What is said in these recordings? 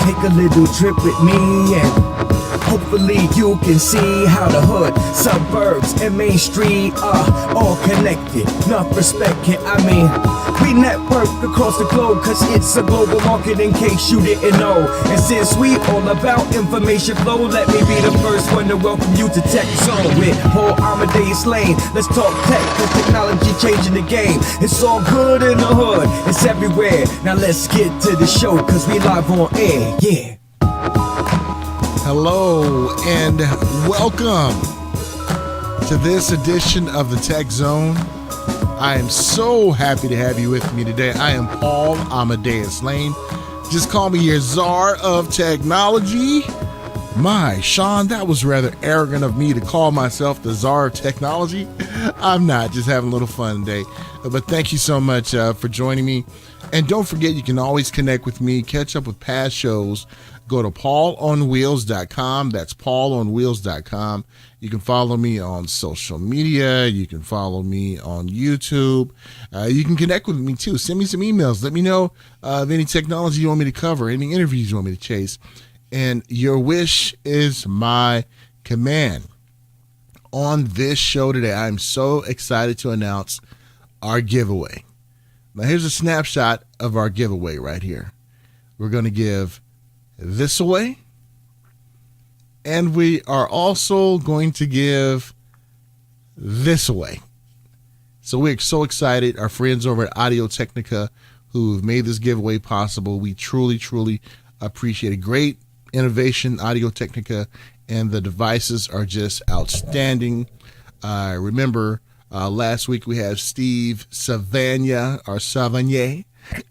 Take a little trip with me and hopefully you can see how the hood, suburbs, and Main Street are all connected. Enough respect here, I mean, we network across the globe, cause it's a global market in case you didn't know. And since we all about information flow, let me be the first one to welcome you to Tech Zone with Paul Amadeus Lane. Let's talk tech, cause technology changing the game. It's all good in the hood, it's everywhere. Now let's get to the show, cause we live on air, yeah. Hello and welcome to this edition of the Tech Zone. I am so happy to have you with me today. I am Paul Amadeus Lane. Just call me your czar of technology. My, Sean, that was rather arrogant of me to call myself the czar of technology. I'm not, just having a little fun today. But thank you so much for joining me. And don't forget, you can always connect with me, catch up with past shows. Go to paulonwheels.com. That's paulonwheels.com. You can follow me on social media. You can follow me on YouTube. You can connect with me too. Send me some emails. Let me know of any technology you want me to cover, any interviews you want me to chase. And your wish is my command. On this show today, I'm so excited to announce our giveaway. Now, here's a snapshot of our giveaway right here. We're going to give this away, and we are also going to give this away. So we're so excited. Our friends over at Audio Technica who've made this giveaway possible, we truly appreciate it. Great innovation, Audio Technica, and the devices are just outstanding. Remember last week we had Steve Savagna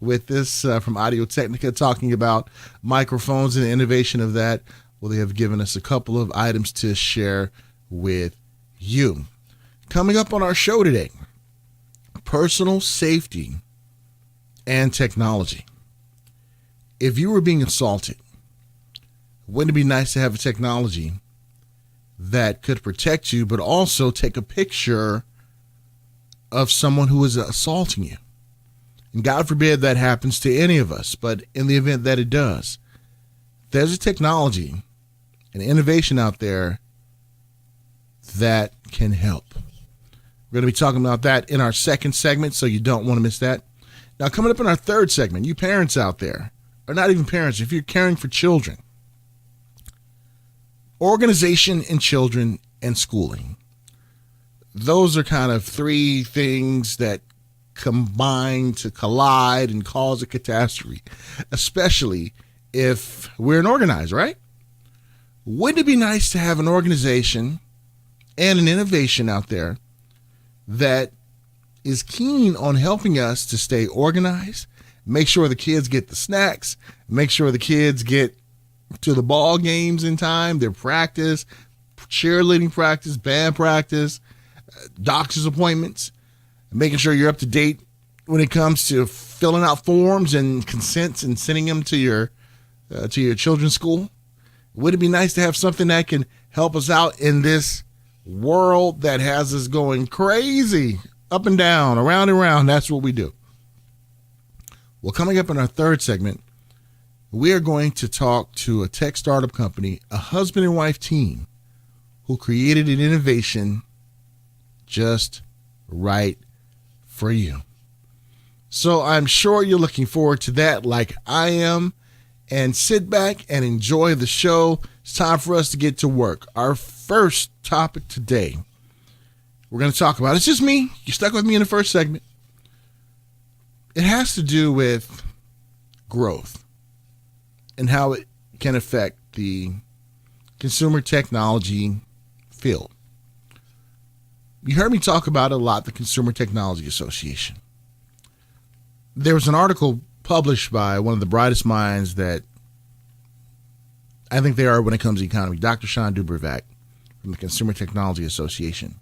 with this from Audio Technica talking about microphones and the innovation of that. Well, they have given us a couple of items to share with you. Coming up on our show today, personal safety and technology. If you were being assaulted, wouldn't it be nice to have a technology that could protect you, but also take a picture of someone who is assaulting you? And God forbid that happens to any of us, but in the event that it does, there's a technology, an innovation out there that can help. We're going to be talking about that in our second segment, so you don't want to miss that. Now, coming up in our third segment, you parents out there, or not even parents, if you're caring for children, organization in children and schooling. Those are kind of three things that combine to collide and cause a catastrophe, especially if we're an organizer, right? Wouldn't it be nice to have an organization and an innovation out there that is keen on helping us to stay organized, make sure the kids get the snacks, make sure the kids get to the ball games in time, their practice, cheerleading practice, band practice, doctor's appointments, making sure you're up to date when it comes to filling out forms and consents and sending them to your children's school. Would it be nice to have something that can help us out in this world that has us going crazy, up and down, around and around? That's what we do. Well, coming up in our third segment, we are going to talk to a tech startup company, a husband and wife team who created an innovation just right for you. So I'm sure you're looking forward to that like I am, and sit back and enjoy the show. It's time for us to get to work. Our first topic today, we're going to talk about, it's just me. You stuck with me in the first segment. It has to do with growth and how it can affect the consumer technology field. You heard me talk about it a lot, the Consumer Technology Association. There was an article published by one of the brightest minds that I think they are when it comes to economy, Dr. Sean Dubervac from the Consumer Technology Association.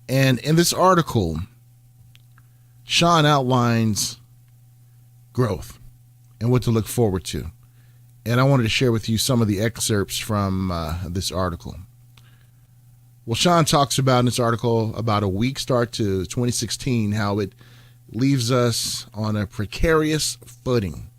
And in this article, Sean outlines growth and what to look forward to. And I wanted to share with you some of the excerpts from this article. Well, Sean talks about in this article about a weak start to 2016, how it leaves us on a precarious footing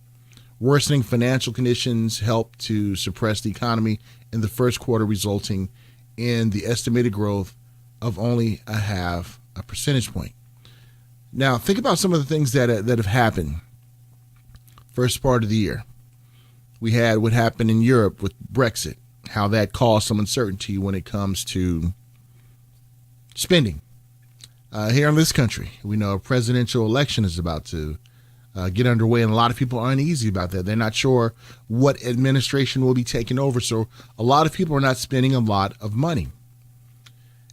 Worsening financial conditions helped to suppress the economy in the first quarter, resulting in the estimated growth of only a half a percentage point. Now, think about some of the things that have happened first part of the year. We had what happened in Europe with Brexit, how that caused some uncertainty when it comes to spending. Here in this country, we know a presidential election is about to get underway, and a lot of people are uneasy about that. They're not sure what administration will be taking over, so a lot of people are not spending a lot of money.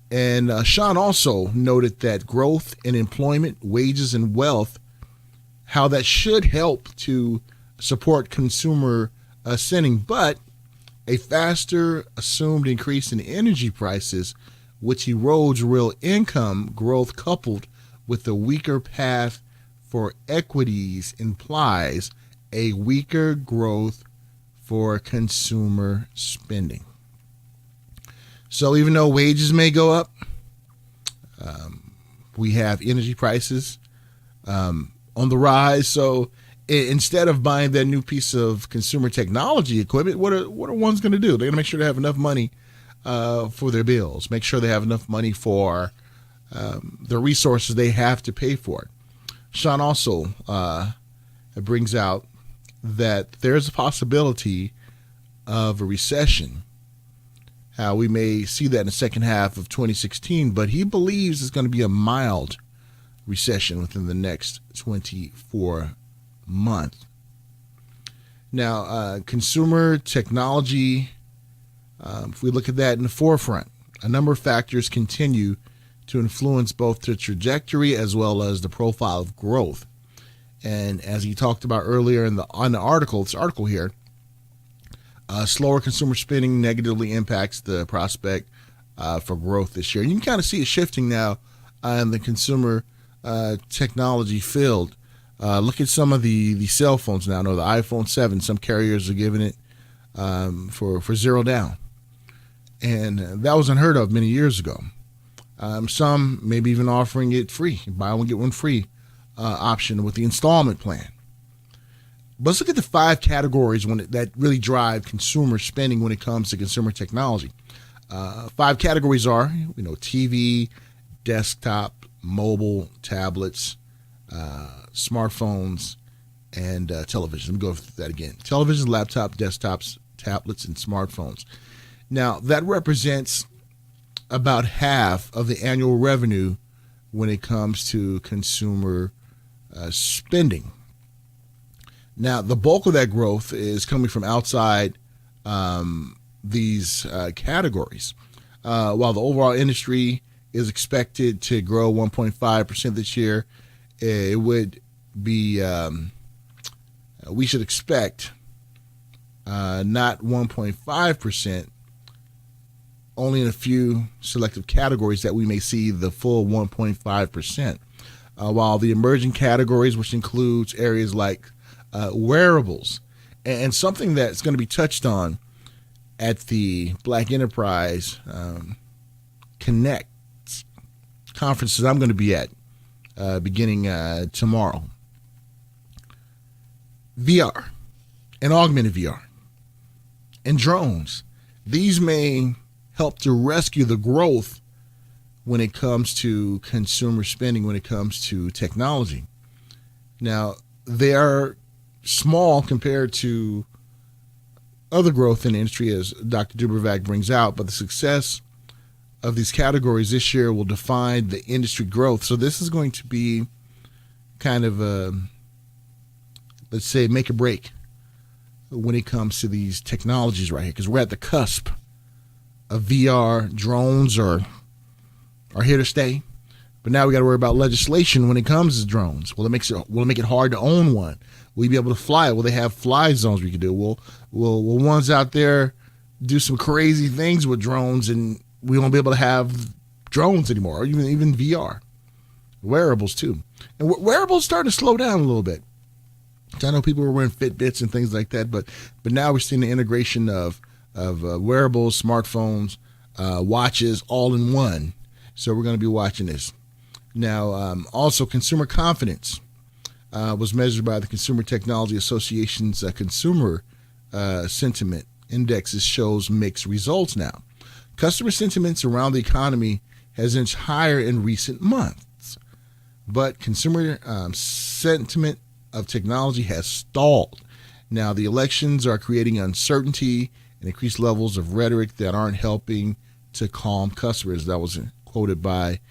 And Sean also noted that growth in employment, wages, and wealth, how that should help to support consumer spending, but a faster assumed increase in energy prices, which erodes real income growth coupled with a weaker path for equities, implies a weaker growth for consumer spending. So even though wages may go up, we have energy prices on the rise. So instead of buying that new piece of consumer technology equipment, what are ones going to do? They're going to make sure they have enough money for their bills, make sure they have enough money for the resources they have to pay for it. Sean also brings out that there's a possibility of a recession, how we may see that in the second half of 2016, but he believes it's going to be a mild recession within the next 24 months. Now, consumer technology, if we look at that in the forefront, a number of factors continue to influence both the trajectory as well as the profile of growth. And as he talked about earlier on the article, this article here, slower consumer spending negatively impacts the prospect for growth this year. And you can kind of see it shifting now in the consumer technology field. Look at some of the cell phones now. I know the iPhone 7, some carriers are giving it for zero down. And that was unheard of many years ago. Some maybe even offering it free, buy one, get one free option with the installment plan. But let's look at the 5 categories that really drive consumer spending when it comes to consumer technology. 5 categories are, TV, desktop, mobile, tablets, smartphones, and television. Let me go through that again. Television, laptop, desktops, tablets, and smartphones. Now, that represents about half of the annual revenue when it comes to consumer spending. Now, the bulk of that growth is coming from outside these categories. While the overall industry is expected to grow 1.5% this year, it would be, we should expect not 1.5%, only in a few selective categories that we may see the full 1.5%. While the emerging categories, which includes areas like wearables, and something that's going to be touched on at the Black Enterprise Connect conferences I'm going to be at beginning tomorrow. VR and augmented VR and drones. These may help to rescue the growth when it comes to consumer spending, when it comes to technology. Now, they are small compared to other growth in the industry, as Dr. Dubervac brings out, but the success of these categories this year will define the industry growth. So this is going to be kind of a, let's say, make or break when it comes to these technologies right here, because we're at the cusp of VR. Drones are here to stay, but now we got to worry about legislation when it comes to drones. Will it make it hard to own one? Will you be able to fly it? Will they have fly zones we can do? Will ones out there do some crazy things with drones, and we won't be able to have drones anymore, or even VR? Wearables too, and wearables starting to slow down a little bit. I know people were wearing Fitbits and things like that, but now we're seeing the integration of wearables, smartphones, watches, all in one. So we're going to be watching this. Now, also consumer confidence. was measured by the Consumer Technology Association's consumer sentiment indexes shows mixed results now. Customer sentiments around the economy has inched higher in recent months, but consumer sentiment of technology has stalled. Now, the elections are creating uncertainty and increased levels of rhetoric that aren't helping to calm customers. That was quoted by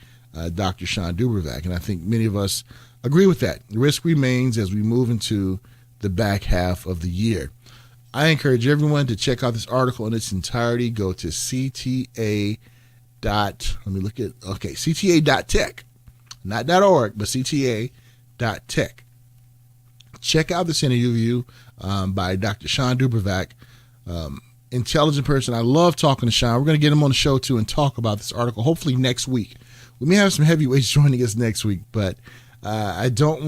Dr. Sean Dubervac, and I think many of us agree with that. The risk remains as we move into the back half of the year. I encourage everyone to check out this article in its entirety. Go to CTA. CTA.tech, not .org, but CTA.tech. Check out this interview by Dr. Sean Dubervac, intelligent person. I love talking to Sean. We're going to get him on the show too and talk about this article, hopefully next week. We may have some heavyweights joining us next week, but I don't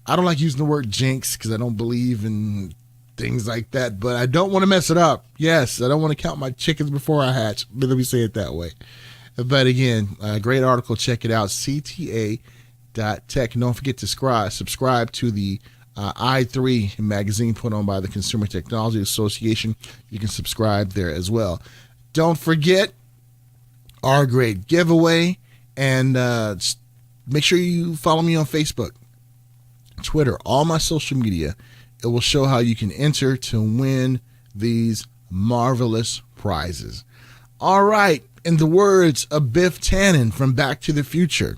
like using the word jinx because I don't believe in things like that, but I don't want to mess it up. Yes, I don't want to count my chickens before I hatch. Let me say it that way. But again, great article. Check it out, CTA.tech. And don't forget to subscribe to the I3 magazine put on by the Consumer Technology Association. You can subscribe there as well. Don't forget our great giveaway, and make sure you follow me on Facebook, Twitter, all my social media. It will show how you can enter to win these marvelous prizes. All right, in the words of Biff Tannen from Back to the Future,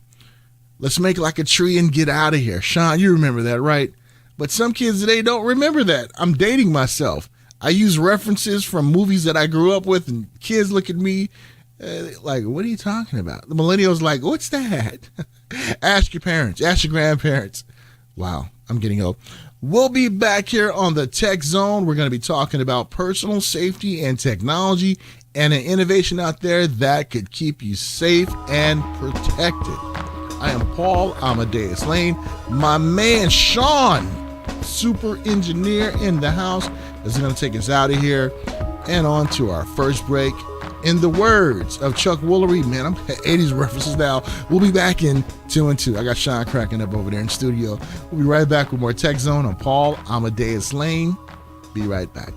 let's make like a tree and get out of here. Sean, you remember that, right? But some kids today don't remember that. I'm dating myself. I use references from movies that I grew up with, and kids look at me like, what are you talking about? The millennials like, what's that? Ask your parents. Ask your grandparents. Wow, I'm getting old. We'll be back here on the Tech Zone. We're going to be talking about personal safety and technology and an innovation out there that could keep you safe and protected. I am Paul Amadeus Lane. My man, Sean, super engineer in the house, is going to take us out of here and on to our first break. In the words of Chuck Woolery, man, I'm 80s references now. We'll be back in 2 and 2. I got Sean cracking up over there in studio. We'll be right back with more Tech Zone on Paul Amadeus Lane. Be right back.